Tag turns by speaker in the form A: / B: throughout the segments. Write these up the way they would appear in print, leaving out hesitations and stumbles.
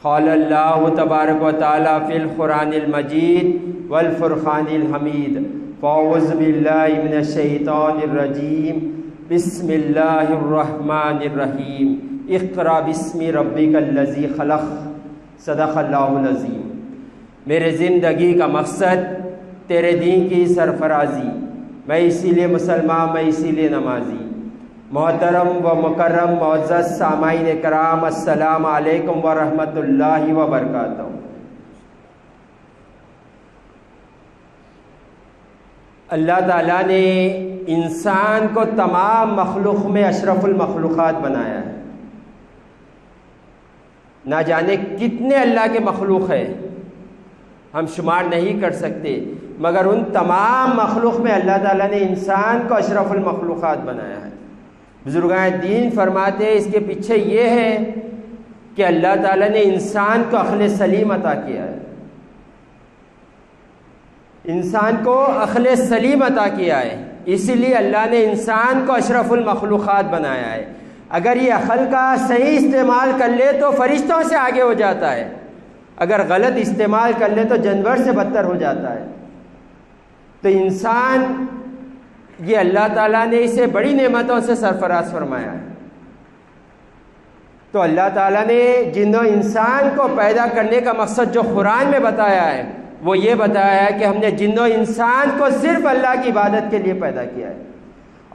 A: قال اللہ تبارک و تعالی فی القرآن المجید والفرقان الحمید فاعوذ باللہ من الشیطان الرجیم بسم اللہ الرحمن الرحیم اقرأ باسم ربک الذی خلق صدق اللہ العظیم۔ میرے زندگی کا مقصد تیرے دین کی سرفرازی، میں اسی لیے مسلمان، میں اسی لیے نمازی۔ محترم و مکرم معزز سامعین کرام، السلام علیکم ورحمۃ اللہ وبرکاتہ۔ اللہ تعالیٰ نے انسان کو تمام مخلوق میں اشرف المخلوقات بنایا ہے۔ نہ جانے کتنے اللہ کے مخلوق ہیں، ہم شمار نہیں کر سکتے، مگر ان تمام مخلوق میں اللہ تعالیٰ نے انسان کو اشرف المخلوقات بنایا ہے۔ بزرگان دین فرماتے ہیں اس کے پیچھے یہ ہے کہ اللہ تعالیٰ نے انسان کو عقل سلیم عطا کیا ہے، انسان کو عقل سلیم عطا کیا ہے، اسی لیے اللہ نے انسان کو اشرف المخلوقات بنایا ہے۔ اگر یہ عقل کا صحیح استعمال کر لے تو فرشتوں سے آگے ہو جاتا ہے، اگر غلط استعمال کر لے تو جانور سے بدتر ہو جاتا ہے۔ تو انسان یہ اللہ تعالیٰ نے اسے بڑی نعمتوں سے سرفراز فرمایا ہے۔ تو اللہ تعالیٰ نے جن و انسان کو پیدا کرنے کا مقصد جو قرآن میں بتایا ہے وہ یہ بتایا ہے کہ ہم نے جن و انسان کو صرف اللہ کی عبادت کے لیے پیدا کیا ہے،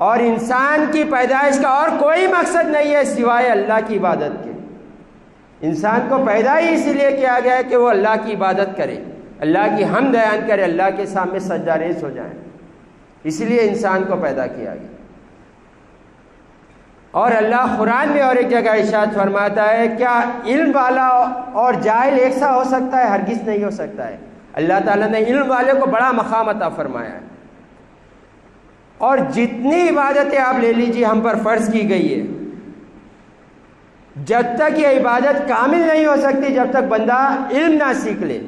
A: اور انسان کی پیدائش کا اور کوئی مقصد نہیں ہے سوائے اللہ کی عبادت کے۔ انسان کو پیدا ہی اسی لیے کیا گیا ہے کہ وہ اللہ کی عبادت کرے، اللہ کی حمد بیان کرے، اللہ کے سامنے سجدہ ریز ہو جائیں، اسی لیے انسان کو پیدا کیا گیا۔ اور اللہ قرآن میں اور ایک جگہ ارشاد فرماتا ہے کیا علم والا اور جاہل ایک سا ہو سکتا ہے؟ ہرگز نہیں ہو سکتا ہے۔ اللہ تعالیٰ نے علم والے کو بڑا مقام عطا فرمایا ہے، اور جتنی عبادتیں آپ لے لیجیے ہم پر فرض کی گئی ہے، جب تک یہ عبادت کامل نہیں ہو سکتی جب تک بندہ علم نہ سیکھ لے۔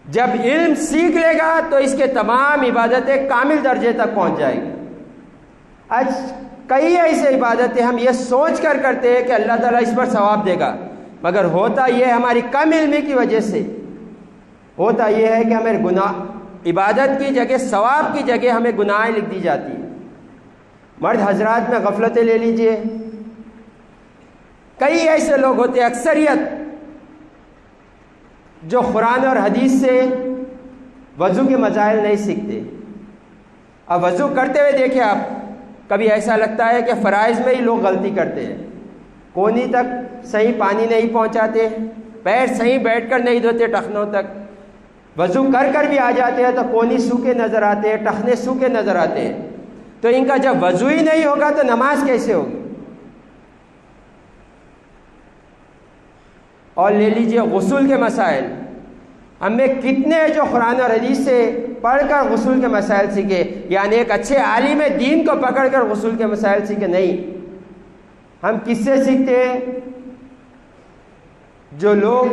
A: جب علم سیکھ لے گا تو اس کے تمام عبادتیں کامل درجے تک پہنچ جائے گی۔ آج کئی ایسے عبادتیں ہم یہ سوچ کر کرتے ہیں کہ اللہ تعالیٰ اس پر ثواب دے گا، مگر ہوتا یہ ہماری کم علمی کی وجہ سے ہوتا یہ ہے کہ ہمیں گناہ، عبادت کی جگہ ثواب کی جگہ ہمیں گناہیں لکھ دی جاتی ہیں۔ مرد حضرات میں غفلتیں لے لیجئے، کئی ایسے لوگ ہوتے ہیں، اکثریت جو قرآن اور حدیث سے وضو کے مسائل نہیں سیکھتے۔ اب وضو کرتے ہوئے دیکھیں آپ، کبھی ایسا لگتا ہے کہ فرائض میں ہی لوگ غلطی کرتے ہیں، کونی تک صحیح پانی نہیں پہنچاتے، پیر صحیح بیٹھ کر نہیں دھوتے ٹخنوں تک، وضو کر کر بھی آ جاتے ہیں تو کونی سوکھے نظر آتے ہیں، ٹخنے سوکھے نظر آتے ہیں۔ تو ان کا جب وضو ہی نہیں ہوگا تو نماز کیسے ہوگی؟ اور لے لیجئے غسل کے مسائل، ہم میں کتنے جو قرآن اور حدیث سے پڑھ کر غسل کے مسائل سیکھے، یعنی ایک اچھے عالم دین کو پکڑ کر غسل کے مسائل سیکھے؟ نہیں، ہم کس سے سیکھتے ہیں؟ جو لوگ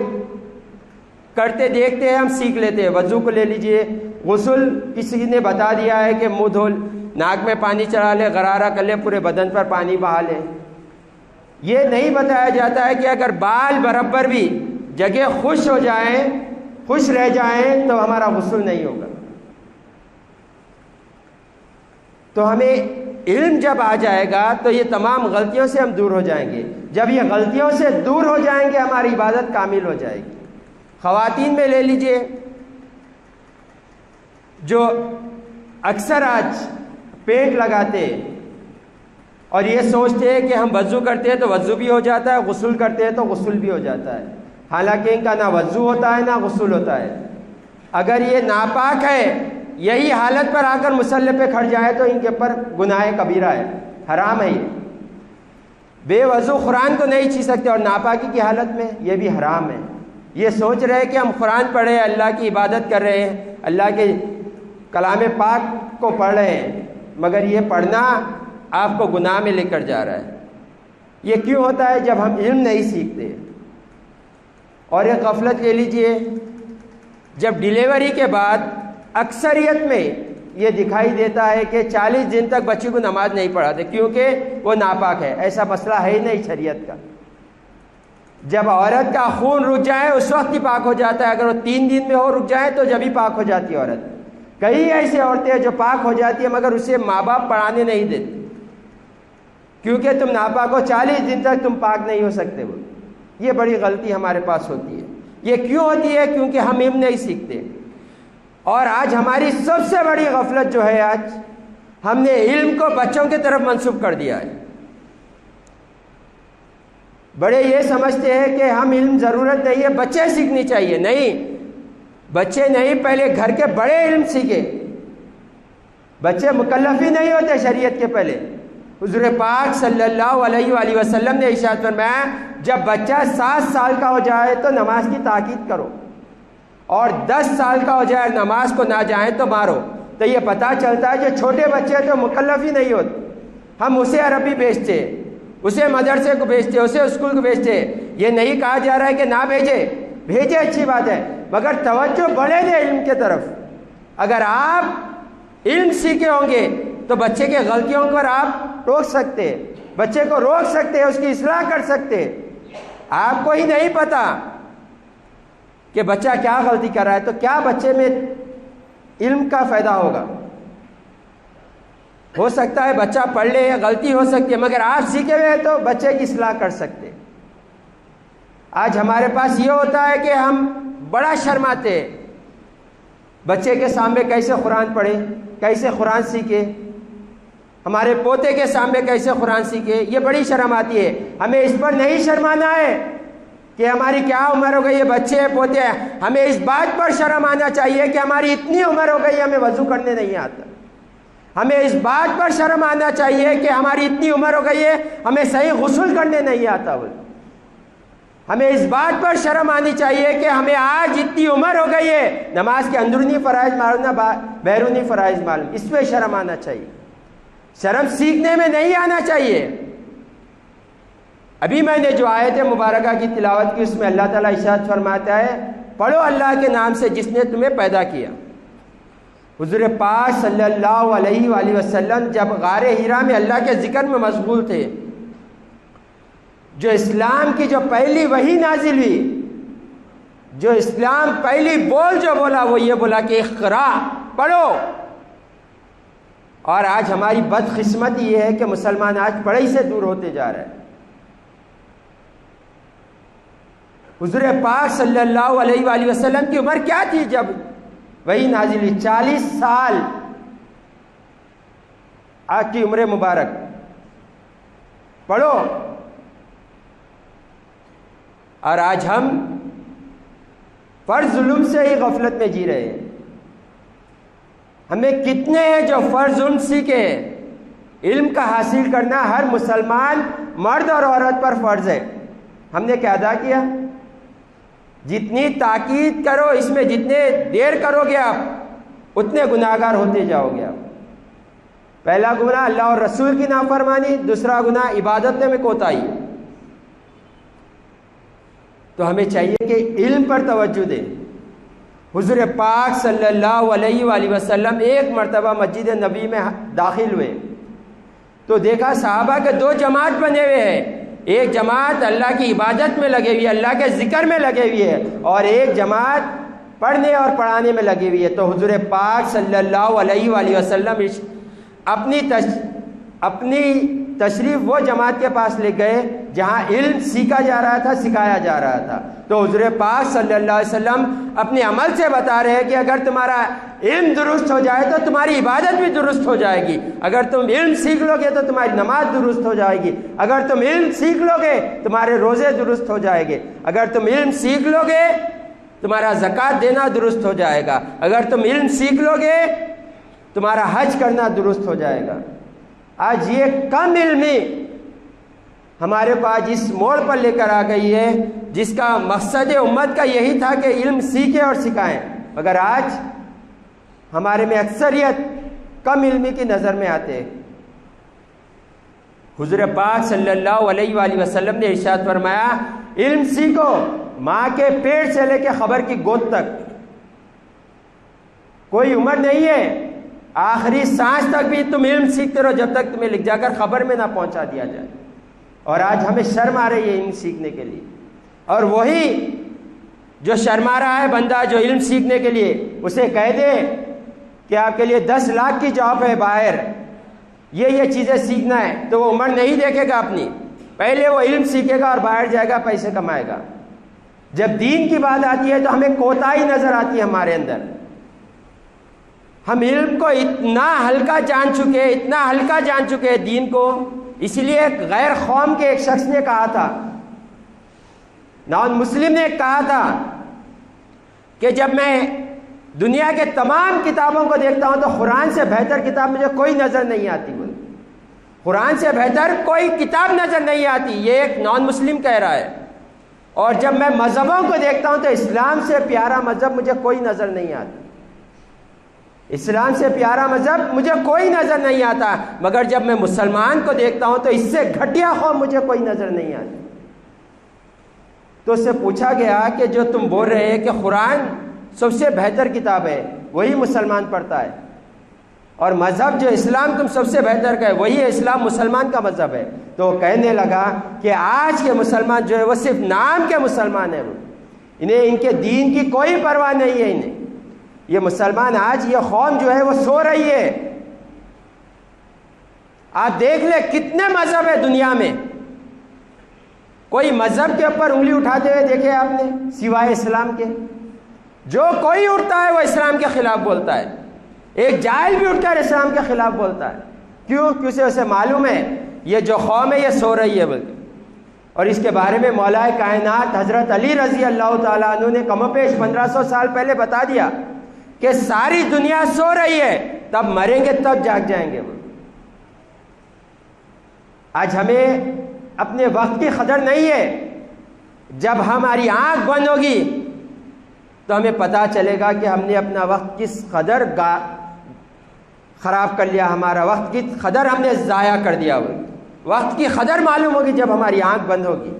A: کرتے دیکھتے ہیں ہم سیکھ لیتے ہیں۔ وضو کو لے لیجئے، غسل کسی نے بتا دیا ہے کہ منہ دھو، ناک میں پانی چڑھا لے، غرارہ کر لے، پورے بدن پر پانی بہا لے۔ یہ نہیں بتایا جاتا ہے کہ اگر بال برابر بھی جگہ خوش ہو جائیں، خوش رہ جائیں تو ہمارا غسل نہیں ہوگا۔ تو ہمیں علم جب آ جائے گا تو یہ تمام غلطیوں سے ہم دور ہو جائیں گے۔ جب یہ غلطیوں سے دور ہو جائیں گے ہماری عبادت کامل ہو جائے گی۔ خواتین میں لے لیجئے، جو اکثر آج پینٹ لگاتے اور یہ سوچتے ہیں کہ ہم وضو کرتے ہیں تو وضو بھی ہو جاتا ہے، غسل کرتے ہیں تو غسل بھی ہو جاتا ہے، حالانکہ ان کا نہ وضو ہوتا ہے نہ غسل ہوتا ہے۔ اگر یہ ناپاک ہے، یہی حالت پر آ کر مصلی پہ کھڑ جائے تو ان کے اوپر گناہ کبیرہ ہے، حرام ہے۔ یہ بے وضو قرآن کو نہیں چھو سکتے، اور ناپاکی کی حالت میں یہ بھی حرام ہے۔ یہ سوچ رہے کہ ہم قرآن پڑھ رہے ہیں، اللہ کی عبادت کر رہے ہیں، اللہ کے کلام پاک کو پڑھ رہے ہیں، مگر یہ پڑھنا آپ کو گناہ میں لے کر جا رہا ہے۔ یہ کیوں ہوتا ہے؟ جب ہم علم نہیں سیکھتے۔ اور ایک غفلت لے لیجئے، جب ڈیلیوری کے بعد اکثریت میں یہ دکھائی دیتا ہے کہ 40 دن تک بچی کو نماز نہیں پڑھاتے کیونکہ وہ ناپاک ہے۔ ایسا مسئلہ ہے ہی نہیں شریعت کا۔ جب عورت کا خون رک جائے اس وقت ہی پاک ہو جاتا ہے. اگر وہ 3 دن میں ہو رک جائے تو جب ہی پاک ہو جاتی ہے عورت. کئی ایسی عورتیں ہیں جو پاک ہو جاتی ہیں مگر اسے ماں باپ پڑھانے نہیں دیتے کیونکہ تم ناپاک ہو, 40 دن تک تم پاک نہیں ہو سکتے. وہ یہ بڑی غلطی ہمارے پاس ہوتی ہے. یہ کیوں ہوتی ہے؟ کیونکہ ہم علم نہیں سیکھتے. اور آج ہماری سب سے بڑی غفلت جو ہے, آج ہم نے علم کو بچوں کی طرف منسوب کر دیا ہے. بڑے یہ سمجھتے ہیں کہ ہم علم ضرورت نہیں ہے, بچے سیکھنی چاہیے. نہیں, بچے نہیں, پہلے گھر کے بڑے علم سیکھے. بچے مکلف ہی نہیں ہوتے شریعت کے پہلے. حضور پاک صلی اللہ علیہ وآلہ وسلم نے ارشاد فرمایا جب بچہ 7 سال کا ہو جائے تو نماز کی تاکید کرو, اور 10 سال کا ہو جائے نماز کو نہ جائیں تو مارو. تو یہ پتہ چلتا ہے جو چھوٹے بچے تو مکلف ہی نہیں ہوتے. ہم اسے عربی بھیجتے, اسے مدرسے کو بھیجتے, اسے اسکول کو بھیجتے. یہ نہیں کہا جا رہا ہے کہ نہ بھیجے, اچھی بات ہے, مگر توجہ بڑھے دے علم کے طرف. اگر آپ علم سیکھے ہوں گے تو بچے کے غلطیوں پر آپ روک سکتے, بچے کو روک سکتے, اس کی اصلاح کر سکتے. آپ کو ہی نہیں پتا کہ بچہ کیا غلطی کر رہا ہے تو کیا بچے میں علم کا فائدہ ہوگا. ہو سکتا ہے بچہ پڑھ لے, غلطی ہو سکتی ہے, مگر آپ سیکھے ہوئے تو بچے کی اصلاح کر سکتے. آج ہمارے پاس یہ ہوتا ہے کہ ہم بڑا شرماتے بچے کے سامنے کیسے قرآن پڑھے, کیسے قرآن سیکھے, ہمارے پوتے کے سامنے کیسے قرآن سیکھے. یہ بڑی شرم آتی ہے. ہمیں اس پر نہیں شرمانا ہے کہ ہماری کیا عمر ہو گئی ہے, بچے پوتے ہیں. ہمیں اس بات پر شرم آنا چاہیے کہ ہماری اتنی عمر ہو گئی ہمیں وضو کرنے نہیں آتا. ہمیں اس بات پر شرم آنا چاہیے کہ ہماری اتنی عمر ہو گئی ہے ہمیں صحیح غسل کرنے نہیں آتا. ہمیں اس بات پر شرم آنی چاہیے کہ ہمیں آج اتنی عمر ہو گئی ہے نماز کے اندرونی فرائض معلوم نہ بیرونی فرائض معلوم. اس پہ شرم آنا چاہیے. شرم سیکھنے میں نہیں آنا چاہیے. ابھی میں نے جو آیت مبارکہ کی تلاوت کی اس میں اللہ تعالیٰ ارشاد فرماتا ہے پڑھو اللہ کے نام سے جس نے تمہیں پیدا کیا. حضور پاک صلی اللہ علیہ وآلہ وسلم جب غار حرا میں اللہ کے ذکر میں مشغول تھے, جو اسلام کی جو پہلی وحی نازل ہوئی, جو اسلام پہلی بول جو بولا وہ یہ بولا کہ اقرا, پڑھو. اور آج ہماری بدقسمتی یہ ہے کہ مسلمان آج پڑھائی سے دور ہوتے جا رہے ہیں. حضور پاک صلی اللہ علیہ وآلہ وسلم کی عمر کیا تھی جب وہی نازل ہوئی؟ 40 سال آج کی عمر مبارک. پڑھو. اور آج ہم فرض ظلم سے ہی غفلت میں جی رہے ہیں. ہمیں کتنے ہیں جو فرض ظلم سیکھے. علم کا حاصل کرنا ہر مسلمان مرد اور عورت پر فرض ہے. ہم نے کیا ادا کیا؟ جتنی تاکید کرو اس میں, جتنے دیر کرو گے آپ اتنے گناہگار ہوتے جاؤ گے. آپ پہلا گناہ اللہ اور رسول کی نافرمانی, دوسرا گناہ عبادت میں کوتاہی. تو ہمیں چاہیے کہ علم پر توجہ دیں. حضور پاک صلی اللہ علیہ وآلہ وسلم ایک مرتبہ مسجد نبی میں داخل ہوئے تو دیکھا صحابہ کے 2 جماعت بنے ہوئے ہیں. ایک جماعت اللہ کی عبادت میں لگے ہوئی ہے, اللہ کے ذکر میں لگے ہوئی ہے, اور ایک جماعت پڑھنے اور پڑھانے میں لگی ہوئی ہے. تو حضور پاک صلی اللہ علیہ وآلہ وسلم اپنی تشریف وہ جماعت کے پاس لے گئے جہاں علم سیکھا جا رہا تھا, سکھایا جا رہا تھا. تو حضور پاک صلی اللہ علیہ وسلم اپنے عمل سے بتا رہے ہیں کہ اگر تمہارا علم درست ہو جائے تو تمہاری عبادت بھی درست ہو جائے گی. اگر تم علم سیکھ لو گے تو تمہاری نماز درست ہو جائے گی. اگر تم علم سیکھ لو گے تمہارے روزے درست ہو جائے گے. اگر تم علم سیکھ لو گے تمہارا زکوٰۃ دینا درست ہو جائے گا. اگر تم علم سیکھ لو گے تمہارا حج کرنا درست ہو جائے گا. آج یہ کم علمی ہمارے پاس اس موڑ پر لے کر آ گئی ہے جس کا مقصد امت کا یہی تھا کہ علم سیکھیں اور سکھائیں, مگر آج ہمارے میں اکثریت کم علمی کی نظر میں آتے. حضور پاک صلی اللہ علیہ وآلہ وسلم نے ارشاد فرمایا علم سیکھو ماں کے پیٹ سے لے کے خبر کی گود تک. کوئی عمر نہیں ہے, آخری سانس تک بھی تم علم سیکھتے رہو جب تک تمہیں لکھ جا کر خبر میں نہ پہنچا دیا جائے. اور آج ہمیں شرم آ رہی ہے علم سیکھنے کے لیے. اور وہی جو شرما رہا ہے بندہ جو علم سیکھنے کے لیے، اسے کہہ دے کہ آپ کے لیے 10 لاکھ کی جاب ہے باہر، یہ چیزیں سیکھنا ہے، تو وہ عمر نہیں دیکھے گا اپنی، پہلے وہ علم سیکھے گا اور باہر جائے گا، پیسے کمائے گا۔ جب دین کی بات آتی ہے تو ہمیں کوتاہی نظر آتی ہے ہمارے اندر، ہم علم کو اتنا ہلکا جان چکے دین کو۔ اسی لیے ایک غیر قوم کے ایک شخص نے کہا تھا، نان مسلم نے کہا تھا کہ جب میں دنیا کے تمام کتابوں کو دیکھتا ہوں تو قرآن سے بہتر کتاب مجھے کوئی نظر نہیں آتی، قرآن سے بہتر کوئی کتاب نظر نہیں آتی، یہ ایک نان مسلم کہہ رہا ہے۔ اور جب میں مذہبوں کو دیکھتا ہوں تو اسلام سے پیارا مذہب مجھے کوئی نظر نہیں آتا، اسلام سے پیارا مذہب مجھے کوئی نظر نہیں آتا، مگر جب میں مسلمان کو دیکھتا ہوں تو اس سے گھٹیا قوم مجھے کوئی نظر نہیں آتی۔ تو اس سے پوچھا گیا کہ جو تم بول رہے ہیں کہ قرآن سب سے بہتر کتاب ہے، وہی مسلمان پڑھتا ہے، اور مذہب جو اسلام تم سب سے بہتر کا ہے وہی ہے، اسلام مسلمان کا مذہب ہے، تو وہ کہنے لگا کہ آج کے مسلمان جو ہے وہ صرف نام کے مسلمان ہیں، انہیں ان کے دین کی کوئی پرواہ نہیں ہے، انہیں یہ مسلمان آج یہ قوم جو ہے وہ سو رہی ہے۔ آپ دیکھ لیں کتنے مذہب ہے دنیا میں، کوئی مذہب کے اوپر انگلی اٹھاتے ہوئے دیکھے آپ نے سوائے اسلام کے؟ جو کوئی اٹھتا ہے وہ اسلام کے خلاف بولتا ہے، ایک جاہل بھی اٹھ کر اسلام کے خلاف بولتا ہے، کیوں؟ کیونکہ اسے معلوم ہے یہ جو قوم ہے یہ سو رہی ہے بلکہ۔ اور اس کے بارے میں مولا کائنات حضرت علی رضی اللہ تعالیٰ عنہ نے کم و بیش 1500 سال پہلے بتا دیا کہ ساری دنیا سو رہی ہے، تب مریں گے تب جاگ جائیں گے۔ آج ہمیں اپنے وقت کی قدر نہیں ہے، جب ہماری آنکھ بند ہوگی تو ہمیں پتہ چلے گا کہ ہم نے اپنا وقت کس قدر خراب کر لیا، ہمارا وقت کی قدر ہم نے ضائع کر دیا۔ وقت کی قدر معلوم ہوگی جب ہماری آنکھ بند ہوگی۔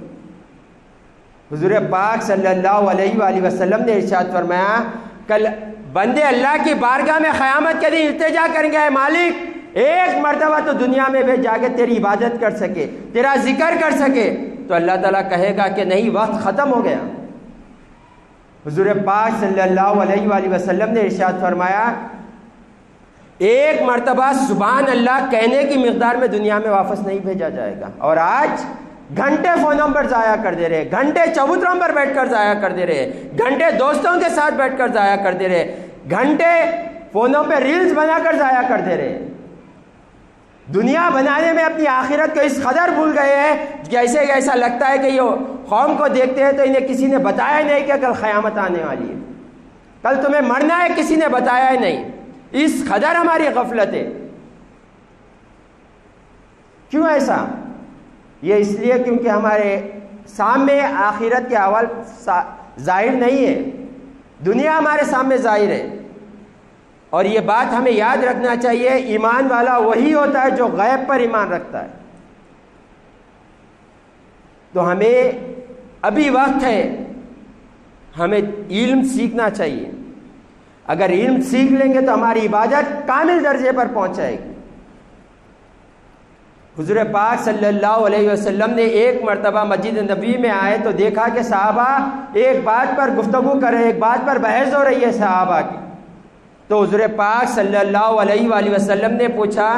A: حضور پاک صلی اللہ علیہ وآلہ وسلم نے ارشاد فرمایا، کل بندے اللہ کی بارگاہ میں قیامت کے دن التجا کریں گے، اے مالک ایک مرتبہ تو دنیا میں بھی جا کے تیری عبادت کر سکے، تیرا ذکر کر سکے، تو اللہ تعالیٰ کہے گا کہ نہیں، وقت ختم ہو گیا۔ حضور پاک صلی اللہ علیہ وآلہ وسلم نے ارشاد فرمایا، ایک مرتبہ سبحان اللہ کہنے کی مقدار میں دنیا میں واپس نہیں بھیجا جائے گا، اور آج گھنٹے فونوں پر ضائع کر دے رہے، گھنٹے چبوتروں پر بیٹھ کر ضائع کر دے رہے، گھنٹے دوستوں کے ساتھ بیٹھ کر ضائع کر دے رہے، گھنٹے فونوں پہ ریلز بنا کر ضائع کر دے رہے۔ دنیا بنانے میں اپنی آخرت کو اس قدر بھول گئے ہیں کہ ایسا لگتا ہے کہ یہ قوم کو دیکھتے ہیں تو انہیں کسی نے بتایا نہیں کہ کل قیامت آنے والی ہے، کل تمہیں مرنا ہے، کسی نے بتایا ہی نہیں۔ اس قدر ہماری غفلت ہے۔ کیوں ایسا؟ یہ اس لیے کیونکہ ہمارے سامنے آخرت کے احوال ظاہر نہیں ہے، دنیا ہمارے سامنے ظاہر ہے۔ اور یہ بات ہمیں یاد رکھنا چاہیے، ایمان والا وہی ہوتا ہے جو غیب پر ایمان رکھتا ہے۔ تو ہمیں ابھی وقت ہے، ہمیں علم سیکھنا چاہیے۔ اگر علم سیکھ لیں گے تو ہماری عبادت کامل درجے پر پہنچ جائے گی۔ حضور پاک صلی اللہ علیہ وسلم نے ایک مرتبہ مسجد نبوی میں آئے تو دیکھا کہ صحابہ ایک بات پر گفتگو کر رہے، ایک بات پر بحث ہو رہی ہے صحابہ کی۔ تو حضور پاک صلی اللہ علیہ وآلہ وسلم نے پوچھا،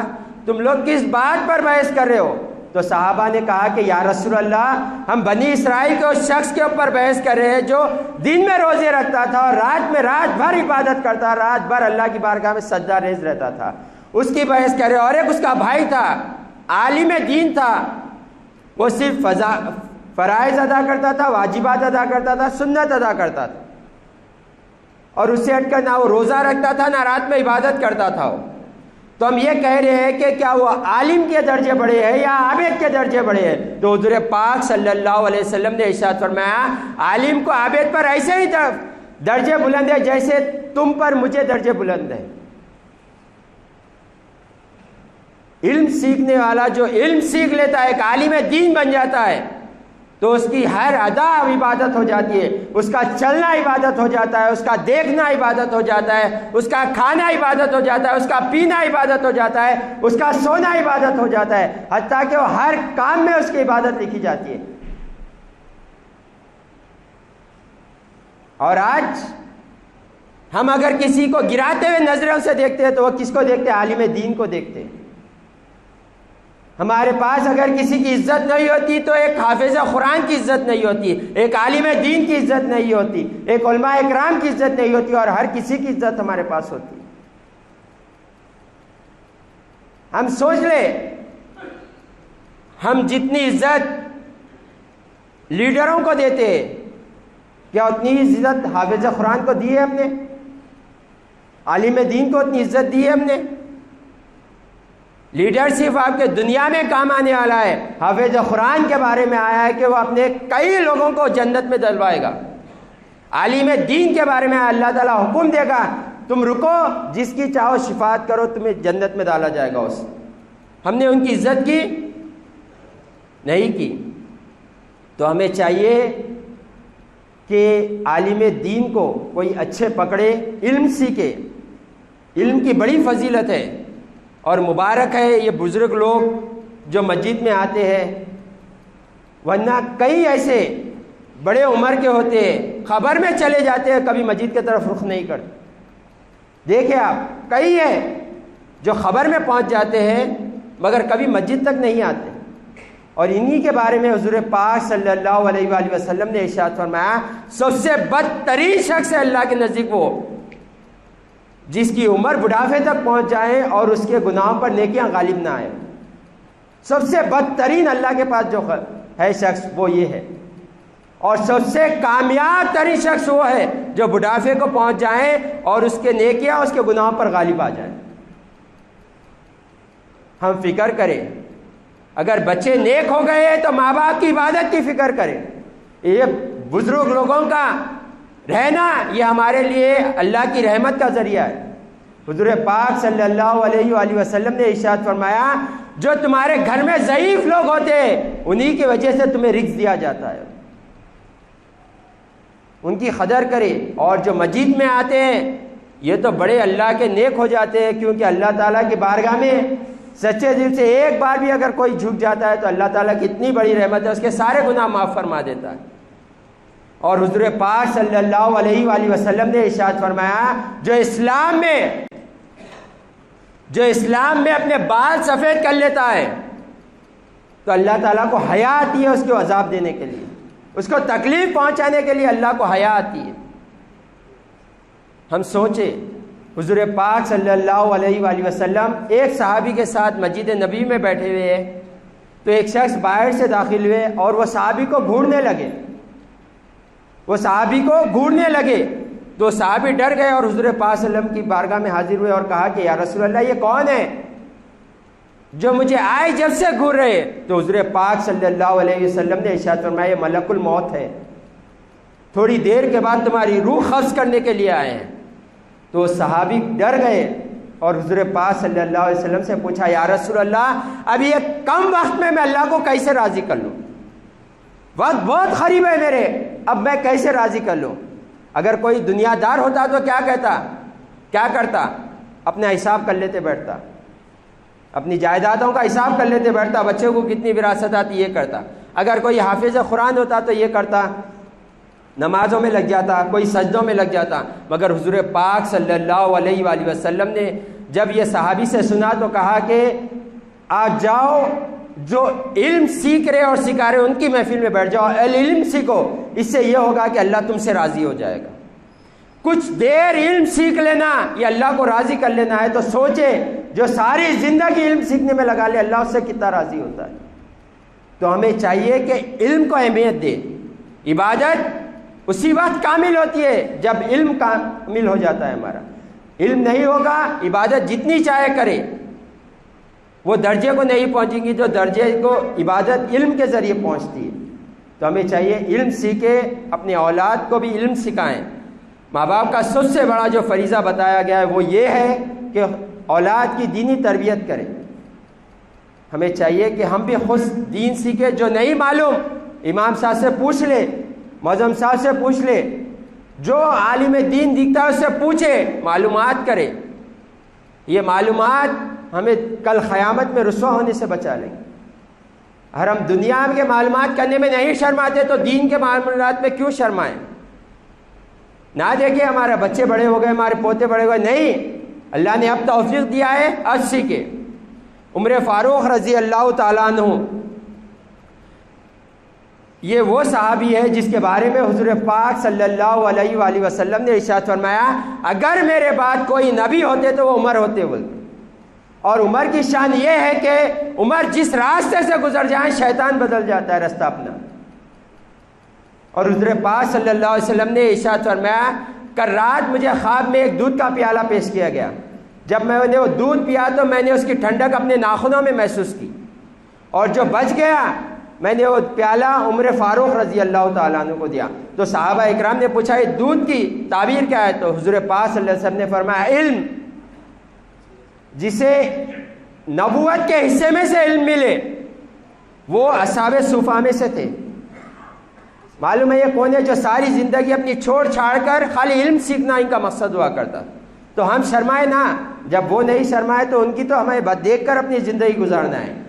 A: تم لوگ کس بات پر بحث کر رہے ہو؟ تو صحابہ نے کہا کہ یا رسول اللہ، ہم بنی اسرائیل کے اس شخص کے اوپر بحث کر رہے ہیں جو دن میں روزے رکھتا تھا اور رات بھر عبادت کرتا، رات بھر اللہ کی بارگاہ میں سجدہ ریز رہتا تھا، اس کی بحث کر رہے ہیں۔ اور ایک اس کا بھائی تھا، عالم دین تھا، وہ صرف فرائض ادا کرتا تھا، واجبات ادا کرتا تھا، سنت ادا کرتا تھا، اور اس سے ہٹ کر نہ وہ روزہ رکھتا تھا نہ رات میں عبادت کرتا تھا وہ۔ تو ہم یہ کہہ رہے ہیں کہ کیا وہ عالم کے درجے بڑے ہیں یا عابد کے درجے بڑے ہیں؟ تو حضور پاک صلی اللہ علیہ وسلم نے ارشاد فرمایا، عالم کو عابد پر ایسے ہی درجے بلند ہے جیسے تم پر مجھے درجے بلند ہے۔ علم سیکھنے والا جو علم سیکھ لیتا ہے، ایک عالم دین بن جاتا ہے، تو اس کی ہر ادا عبادت ہو جاتی ہے، اس کا چلنا عبادت ہو جاتا ہے، اس کا دیکھنا عبادت ہو جاتا ہے، اس کا کھانا عبادت ہو جاتا ہے، اس کا پینا عبادت ہو جاتا ہے، اس کا سونا عبادت ہو جاتا ہے، حتیٰ کہ وہ ہر کام میں اس کی عبادت لکھی جاتی ہے۔ اور آج ہم اگر کسی کو گراتے ہوئے نظروں سے دیکھتے ہیں تو وہ کس کو دیکھتے ہیں؟ عالم دین کو دیکھتے ہیں۔ ہمارے پاس اگر کسی کی عزت نہیں ہوتی تو ایک حافظ قرآن کی عزت نہیں ہوتی، ایک عالم دین کی عزت نہیں ہوتی، ایک علماء اکرام کی عزت نہیں ہوتی، اور ہر کسی کی عزت ہمارے پاس ہوتی۔ ہم سوچ لیں، ہم جتنی عزت لیڈروں کو دیتے ہیں، کیا اتنی عزت حافظ قرآن کو دی ہے ہم نے؟ عالم دین کو اتنی عزت دی ہے ہم نے؟ لیڈر صرف آپ کے دنیا میں کام آنے والا ہے، حافظ قرآن کے بارے میں آیا ہے کہ وہ اپنے کئی لوگوں کو جنت میں دلوائے گا۔ عالم دین کے بارے میں اللہ تعالیٰ حکم دے گا، تم رکو، جس کی چاہو شفاعت کرو، تمہیں جنت میں ڈالا جائے گا۔ اس ہم نے ان کی عزت کی نہیں کی۔ تو ہمیں چاہیے کہ عالم دین کو کوئی اچھے پکڑے، علم سیکھے۔ علم کی بڑی فضیلت ہے اور مبارک ہے یہ بزرگ لوگ جو مسجد میں آتے ہیں، ورنہ کئی ایسے بڑے عمر کے ہوتے ہیں، خبر میں چلے جاتے ہیں، کبھی مسجد کی طرف رخ نہیں کرتے۔ دیکھیں آپ، کئی ہیں جو خبر میں پہنچ جاتے ہیں مگر کبھی مسجد تک نہیں آتے۔ اور انہی کے بارے میں حضور پاک صلی اللہ علیہ وآلہ وسلم نے ارشاد فرمایا، سب سے بدترین شخص ہے اللہ کے نزدیک وہ جس کی عمر بڑھاپے تک پہنچ جائے اور اس کے گناہوں پر نیکیاں غالب نہ آئے۔ سب سے بدترین اللہ کے پاس جو ہے شخص وہ یہ ہے، اور سب سے کامیاب ترین شخص وہ ہے جو بڑھاپے کو پہنچ جائیں اور اس کے نیکیاں اس کے گناہوں پر غالب آ جائیں۔ ہم فکر کریں، اگر بچے نیک ہو گئے تو ماں باپ کی عبادت کی فکر کریں۔ یہ بزرگ لوگوں کا رہنا یہ ہمارے لیے اللہ کی رحمت کا ذریعہ ہے۔ حضور پاک صلی اللہ علیہ وآلہ وسلم نے ارشاد فرمایا، جو تمہارے گھر میں ضعیف لوگ ہوتے ہیں انہی کی وجہ سے تمہیں رزق دیا جاتا ہے، ان کی قدر کرے۔ اور جو مسجد میں آتے ہیں یہ تو بڑے اللہ کے نیک ہو جاتے ہیں، کیونکہ اللہ تعالیٰ کی بارگاہ میں سچے دل سے ایک بار بھی اگر کوئی جھک جاتا ہے تو اللہ تعالیٰ کی اتنی بڑی رحمت ہے، اس کے سارے گناہ معاف فرما دیتا ہے۔ اور حضور پاک صلی اللہ علیہ وآلہ وسلم نے ارشاد فرمایا، جو اسلام میں اپنے بال سفید کر لیتا ہے تو اللہ تعالیٰ کو حیا آتی ہے اس کو عذاب دینے کے لیے، اس کو تکلیف پہنچانے کے لیے اللہ کو حیا آتی ہے۔ ہم سوچیں، حضور پاک صلی اللہ علیہ وآلہ وسلم ایک صحابی کے ساتھ مسجد نبی میں بیٹھے ہوئے ہیں، تو ایک شخص باہر سے داخل ہوئے اور وہ صحابی کو گھورنے لگے، تو صحابی ڈر گئے اور حضور پاک صلی اللہ علیہ وسلم کی بارگاہ میں حاضر ہوئے اور کہا کہ یا رسول اللہ یہ کون ہے جو مجھے آئے جب سے گھور رہے؟ تو حضور پاک صلی اللہ علیہ وسلم نے ارشاد فرمایا، یہ ملک الموت ہے، تھوڑی دیر کے بعد تمہاری روح قبض کرنے کے لیے آئے ہیں۔ تو صحابی ڈر گئے اور حضور پاک صلی اللہ علیہ وسلم سے پوچھا، یا رسول اللہ اب یہ کم وقت میں اللہ کو کیسے راضی کر لوں؟ وقت بہت قریب ہے میرے، اب میں کیسے راضی کر لوں؟ اگر کوئی دنیا دار ہوتا تو کیا کرتا؟ اپنا حساب کر لیتے بیٹھتا، اپنی جائیدادوں کا حساب کر لیتے بیٹھتا، بچوں کو کتنی وراثت آتی یہ کرتا۔ اگر کوئی حافظ قرآن ہوتا تو یہ کرتا، نمازوں میں لگ جاتا، کوئی سجدوں میں لگ جاتا۔ مگر حضور پاک صلی اللہ علیہ وآلہ وسلم نے جب یہ صحابی سے سنا تو کہا کہ آج جاؤ، جو علم سیکھ رہے اور سکھا رہے ان کی محفل میں بیٹھ جاؤ، علم سیکھو، اس سے یہ ہوگا کہ اللہ تم سے راضی ہو جائے گا۔ کچھ دیر علم سیکھ لینا یہ اللہ کو راضی کر لینا ہے، تو سوچے جو ساری زندگی علم سیکھنے میں لگا لے اللہ اس سے کتنا راضی ہوتا ہے۔ تو ہمیں چاہیے کہ علم کو اہمیت دے۔ عبادت اسی وقت کامل ہوتی ہے جب علم کامل ہو جاتا ہے ہمارا۔ علم نہیں ہوگا، عبادت جتنی چاہے کرے وہ درجے کو نہیں پہنچیں گی جو درجے کو عبادت علم کے ذریعے پہنچتی ہے۔ تو ہمیں چاہیے علم سیکھے، اپنے اولاد کو بھی علم سکھائیں۔ ماں باپ کا سب سے بڑا جو فریضہ بتایا گیا ہے وہ یہ ہے کہ اولاد کی دینی تربیت کریں۔ ہمیں چاہیے کہ ہم بھی خود دین سیکھیں، جو نہیں معلوم امام صاحب سے پوچھ لے، معظم صاحب سے پوچھ لے، جو عالم دین دکھتا ہے اس سے پوچھے، معلومات کرے۔ یہ معلومات ہمیں کل قیامت میں رسوا ہونے سے بچا لیں گے۔ اگر ہم دنیا کے معلومات کرنے میں نہیں شرماتے تو دین کے معاملات میں کیوں شرمائیں؟ نہ دیکھے ہمارے بچے بڑے ہو گئے، ہمارے پوتے بڑے ہو گئے، نہیں، اللہ نے اب توفیق دیا ہے 80 کے۔ عمر فاروق رضی اللہ تعالیٰ عنہ یہ وہ صحابی ہے جس کے بارے میں حضور پاک صلی اللہ علیہ وآلہ وسلم نے ارشاد فرمایا اگر میرے بعد کوئی نبی ہوتے تو وہ عمر ہوتے بولتے۔ اور عمر کی شان یہ ہے کہ عمر جس راستے سے گزر جائیں شیطان بدل جاتا ہے راستہ اپنا۔ اور حضور پاک صلی اللہ علیہ وسلم نے ارشاد فرمایا کہ رات مجھے خواب میں ایک دودھ کا پیالہ پیش کیا گیا، جب میں نے وہ دودھ پیا تو میں نے اس کی ٹھنڈک اپنے ناخنوں میں محسوس کی، اور جو بچ گیا میں نے وہ پیالہ عمر فاروق رضی اللہ تعالیٰ عنہ کو دیا۔ تو صحابہ اکرام نے پوچھا یہ دودھ کی تعبیر کیا ہے؟ تو حضور پاک صلی اللہ علیہ وسلم نے فرمایا علم، جسے نبوت کے حصے میں سے علم ملے وہ اصحاب صفہ میں سے تھے۔ معلوم ہے یہ کون ہے جو ساری زندگی اپنی چھوڑ چھاڑ کر خالی علم سیکھنا ان کا مقصد ہوا کرتا، تو ہم شرمائے نہ، جب وہ نہیں شرمائے تو ان کی تو ہمیں دیکھ کر اپنی زندگی گزارنا ہے۔